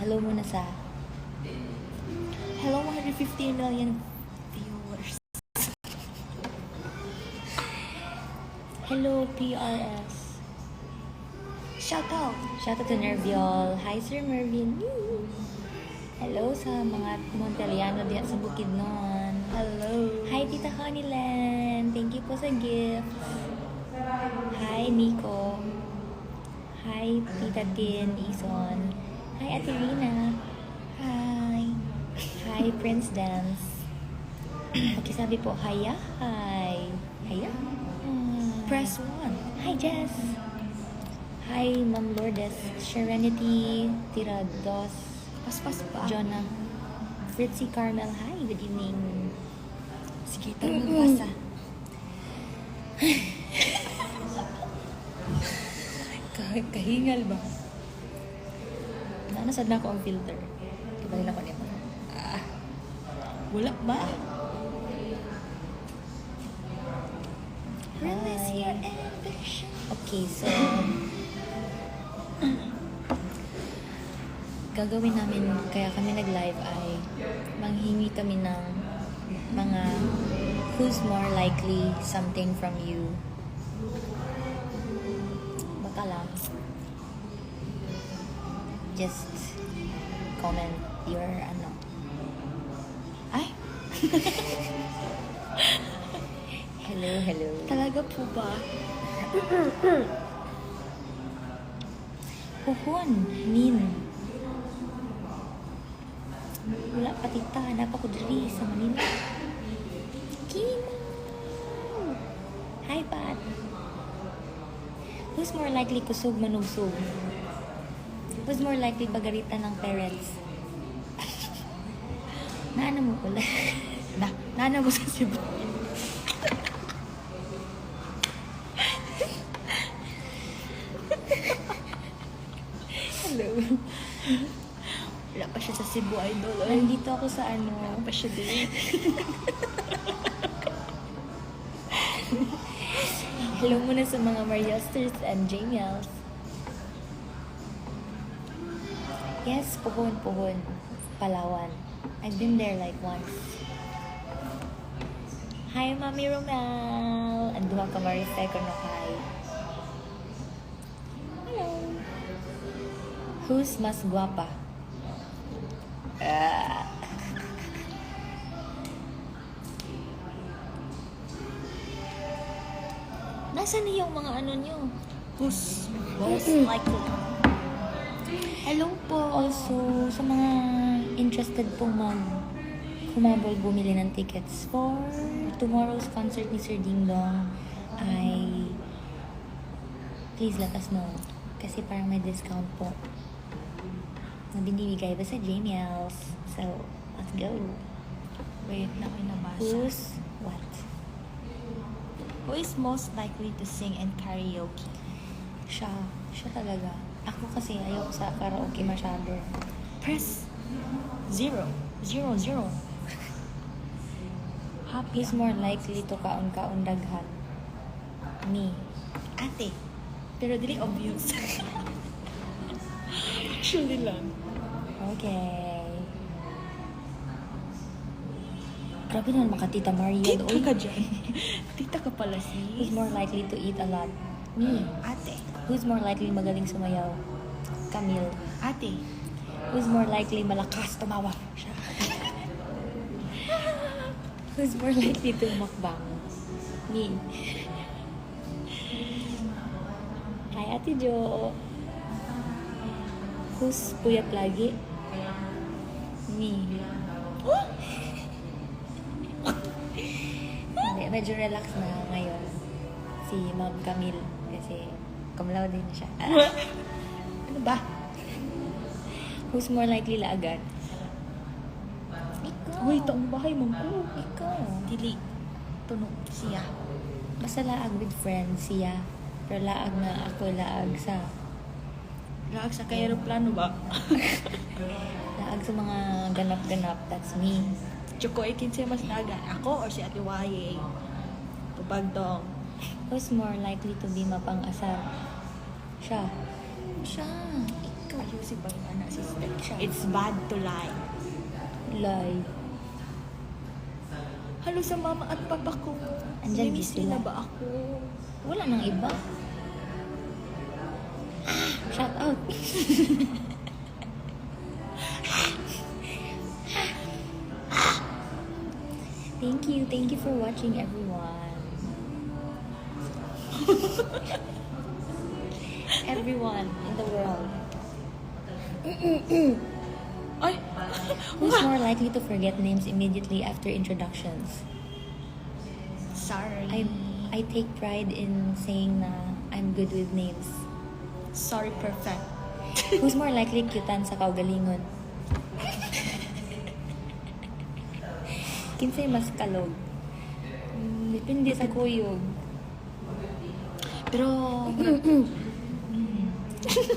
Hello muna sa... Hello, 115 million viewers. Hello, PRS. Shout out to Nerviol. Hi, Sir Mervin. Hello sa mga Monteliano diyan sa Bukidnon. Hello. Hi, Tita Honeyland. Thank you po sa gift. Hi, Nico. Hi, Tita Tin, Ison. Hi, Ate Rina. Hi. Hi, Prince Dance. Pakisabi po, hiya. Hi. Hiya. Press 1. Hi, Jess. Hi, Ma'am Lourdes. Serenity, Tirados. Paspas pa. Jonah. Fritzy Carmel. Hi, good evening. Sige, tayo magbasa. Kahingal ba? Nasad na ako ang filter. Diba nila ko nito? Wala ba? Release your ambition. Okay, so... gagawin namin, kaya kami nag-live ay manghingi kami ng mga who's more likely something from you. Baka lang. Just comment your ano. Ay, Hello. talaga po ba? Puhon, Min. Wala pa tita, hanap ako diri sa Manila. Kimo! Hi, Pat. Who's more likely kusog manugsog? Who's more likely bagaritan ng parents? Naana mo pala. Nana mo sa Cebu. Hello. Wala pa siya sa Cebu, idol. Nandito ako sa ano. Wala pa siya din. Hello muna sa mga Mariosters and Jamiels. Yes, Puhon. Palawan. I've been there like once. Hi, Mami Romel! Anduha ka Marifay ko no hi. Hello. Who's mas guwapa? Nasaan na yung mga ano nyo? Who's most likely? Hello po. Also, sa mga interested pong humabol bumili ng tickets for tomorrow's concert ni Sir Ding Dong, ay please let us know. Kasi parang may discount po na binibigay ba sa JMLs. So, let's go. Wait, na ako nabasa. Who's what? Who is most likely to sing in karaoke? Siya talaga. Ako kasi ayoko sa karaoke masyado. Press 0. Happy. Who's more likely to kaon-kaon daghan? Me. Ate. Pero dili obvious. Actually lang. Okay. Grabe naman makatita Maria. Tita ka dyan. Tita ka pala Who's sis. more likely to eat a lot? Me. Ate. Who's more likely magaling sumayaw? Camille. Ate. Who's more likely malakas tumawa? Siya. Who's more likely to mukbang? Me. Hi, Ate Jo. Who's puyat lagi? Me. Hindi, medyo relax na ngayon si Ma'am Camille kasi kumlaw din siya. Ano ba? Who's more likely laagad? Ikaw. Uy, ito ang bahay mo. Ikaw. Dili. Tunog siya. Basta laag with friends siya. Pero laag na ako laag sa Laag sa aeroplano ba? laag sa mga ganap-ganap. That's me. Choco, ikinsay mas naga. Ako or si Ate Waye? Pabagdong. Who's more likely to be mapang-asar? Siya. Siya. Ikaw, Yusip ba yung anak sister? Siya. It's bad to lie. Lie. Halo sa mama at papa ko. Andyan Namiss di sila. nila ba ako? Wala nang iba. Shout out. Thank you. Thank you for watching, everyone. Everyone in the world. Ay! Who's more likely to forget names immediately after introductions? Sorry. I take pride in saying na I'm good with names. Sorry, perfect. Who's more likely cutan sa kaugalingon? Kinsay mas kalog? Depende sa kuyog. Pero,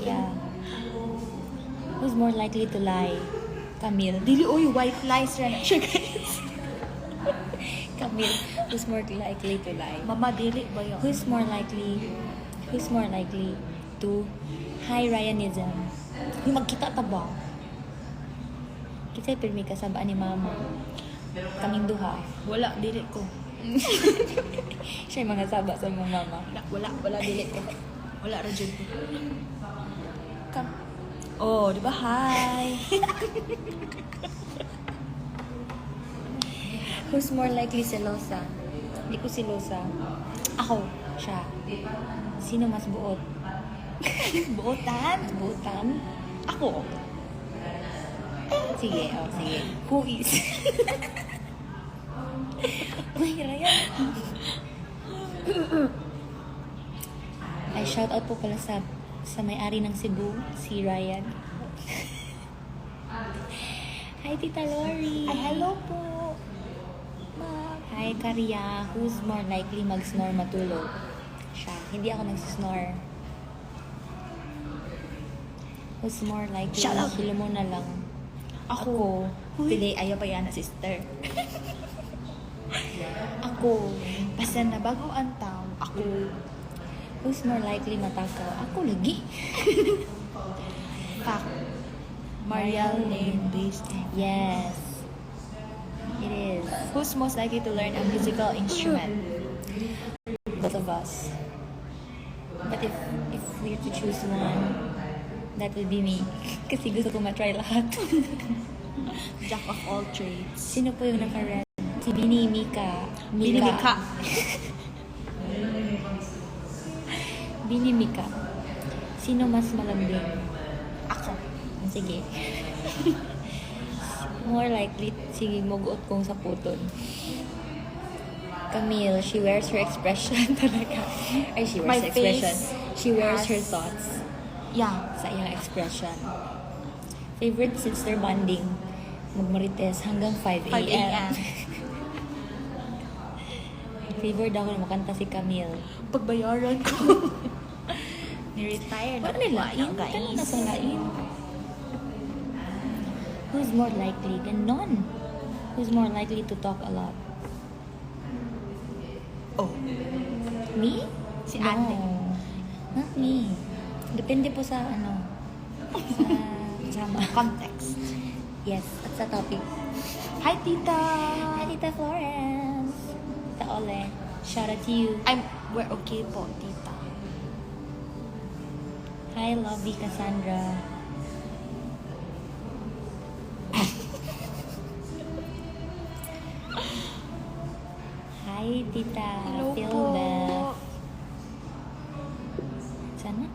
Yeah. Who's more likely to lie? Camille. dili oy, white lies rin siya, guys. Camille. Who's more likely to lie? Mama, dili ba yun? Who's more likely to high Ryanism? Yung magkita ta ba? Kisay pirmi kasabaan ni mama. Kaming duha. Wala, dili ko. Siya yung mga saba sa mga mama. Wala, dili ko. Wala, Rajun ko. Oh, di ba? Hi! Who's more likely selosa? Hindi ko selosa. Ako. Siya. Sino mas buot? Buotan? Buotan? Ako. Sige, sige. Who is? Uy, Ryan. Ay, shout out po pala sa may-ari ng Cebu, si Ryan. Hi, Tita Lori. Ay, hello po. Ma'am. Hi, Karia. Who's more likely mag-snore matulog? Siya. Hindi ako nagsisnore. Who's more likely? Shout out. Hilo mo na lang. Ako. Uy. Today, ayaw pa yan na sister. Ako. Basta na bago ang taon, ako. Who's more likely matakaw? Ako lagi. Fact. Mariel name based. Yes. It is. Who's most likely to learn a musical instrument? Both of us. But if we're to choose one, that would be me. Kasi gusto ko matry lahat. Jack of all trades. Sino po yung naka-red? Si Bini Mika. Bini Mika. Bini Mika. Sino mas malambing? Ako. Sige. More likely, sige, maguot kong sa puton. Camille, she wears her expression talaga. Ay, she wears My her expression. face She wears has- her thoughts Yeah. sa iyang expression. Favorite sister bonding? Magmarites hanggang 5 5 a.m. a.m. Favorite daw na makanta si Camille. Pagbayaran ko. Ni-retire na Wala nilain. guys. Kano na sa lain? Who's more likely? Ganon. Who's more likely to talk a lot? Oh. Me? Si ate. No. Not me. Depende po sa sa drama. Context. Yes, at sa topic. Hi, tita. Hi, Tita Florence. Tita Ole. Shout out to you. We're okay po, tita. Hi, lovely Cassandra. Hi, Tita Hello po. Philbeth. Sana?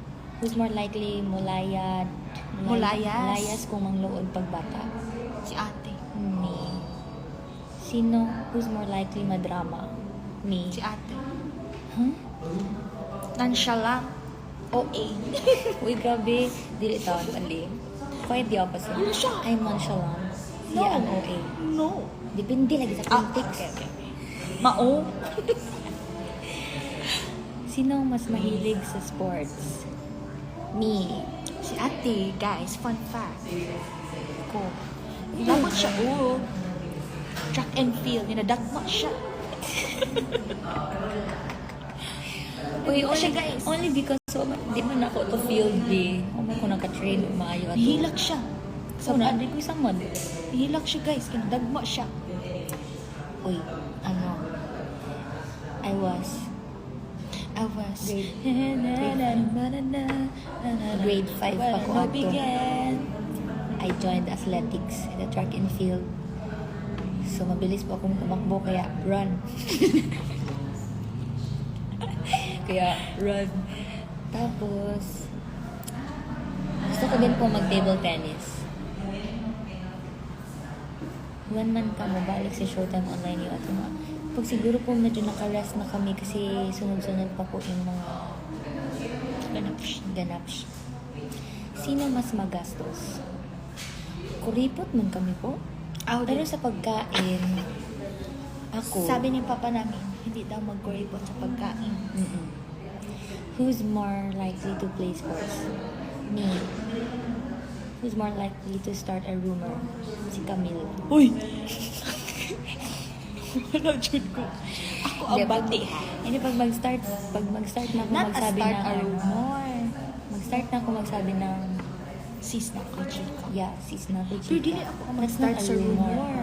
Who's more likely mulayad? Mulayas? Mulayas kung mangluod pagbata. Si ate. Me. Sino? Who's more likely madrama? Me. Si ate. Huh? Nonchalant. OA. Uy, grabe. Dili taon pali. Quite the opposite. Ano siya? I'm nonchalant. Siya ang OA. No. Depende lagi sa context. Okay. Mao. Sino ang mas mahilig sa sports? Me. Si ate, guys. Fun fact. Ko. Dapat siya, track and field. Ninadagma siya. Uy, Ano only, siya, guys? only because So, di man ako to field di. Kung ko naka-train, maayo ato. Nihilak siya. So, na, di ko isang mod. Nihilak siya guys. Kinadagma siya. Uy, ano? I was grade 5 pa ko ato. I joined athletics in the track and field. So, mabilis po akong tumakbo, kaya run. Kaya run. Tapos, gusto ko din po mag-table tennis. One man ka mo, balik sa Showtime Online yung ato nga. Pag siguro po medyo nakarest na kami kasi sunod-sunod pa po yung mga ganaps. Sino mas magastos? Kuripot man kami po. Pero sa pagkain, ako. Sabi ni papa namin, hindi daw mag-kuripot sa pagkain. Mm-mm. Who's more likely to play sports? Me. Who's more likely to start a rumor? Si Camille. Uy! Wala dyan ko. Ako ang Hindi, bati. Hindi, pag mag-start na ako Not a magsabi start ng a rumor. Mag-start na ako magsabi ng Sis na ko, chika. yeah, sis na ko, Pero dili ako ang That's mag-start not a sa rumor.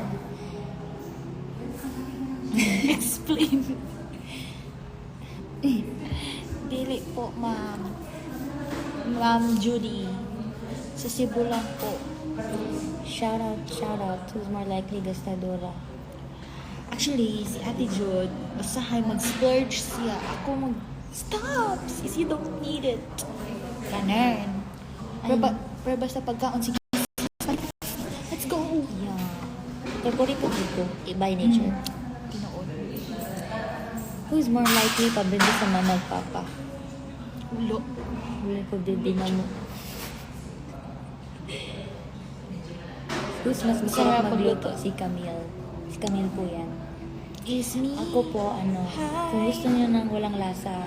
Explain. Dili po, ma'am. Ma'am Judy. Sa Cebu lang po. Shout out. Who's more likely gastadora? Actually, si Ate Jude, basahay mag-splurge siya. Ako stop! Sis, you don't need it. Kanan. Pero basta pagkaon, sige. Let's go! Yeah. Pero po dito, by nature. Tinoon. Who's more likely pabili sa mga magpapa? Ulo. Wala ko bibi na mo. Who's mas masarap Sarap magluto? Si Camille. Si Camille po yan. Is me. Ako po, kung gusto niyo ng walang lasa,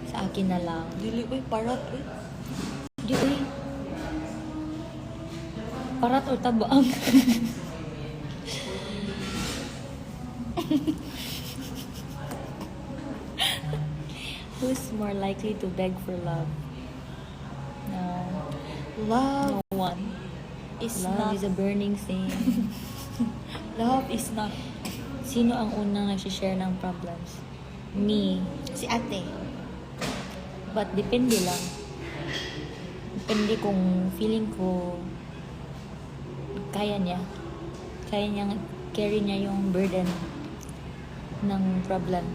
sa akin na lang. Dili, uy, parot, uy. Di, uy. Parat o tabaang. Who's more likely to beg for love? No. Love No one. is Love not. is a burning thing. Love is not. Sino ang unang nagsishare ng problems? Me. Si ate. But depende lang. Depende kung feeling ko kaya niyang carry niya yung burden ng problem.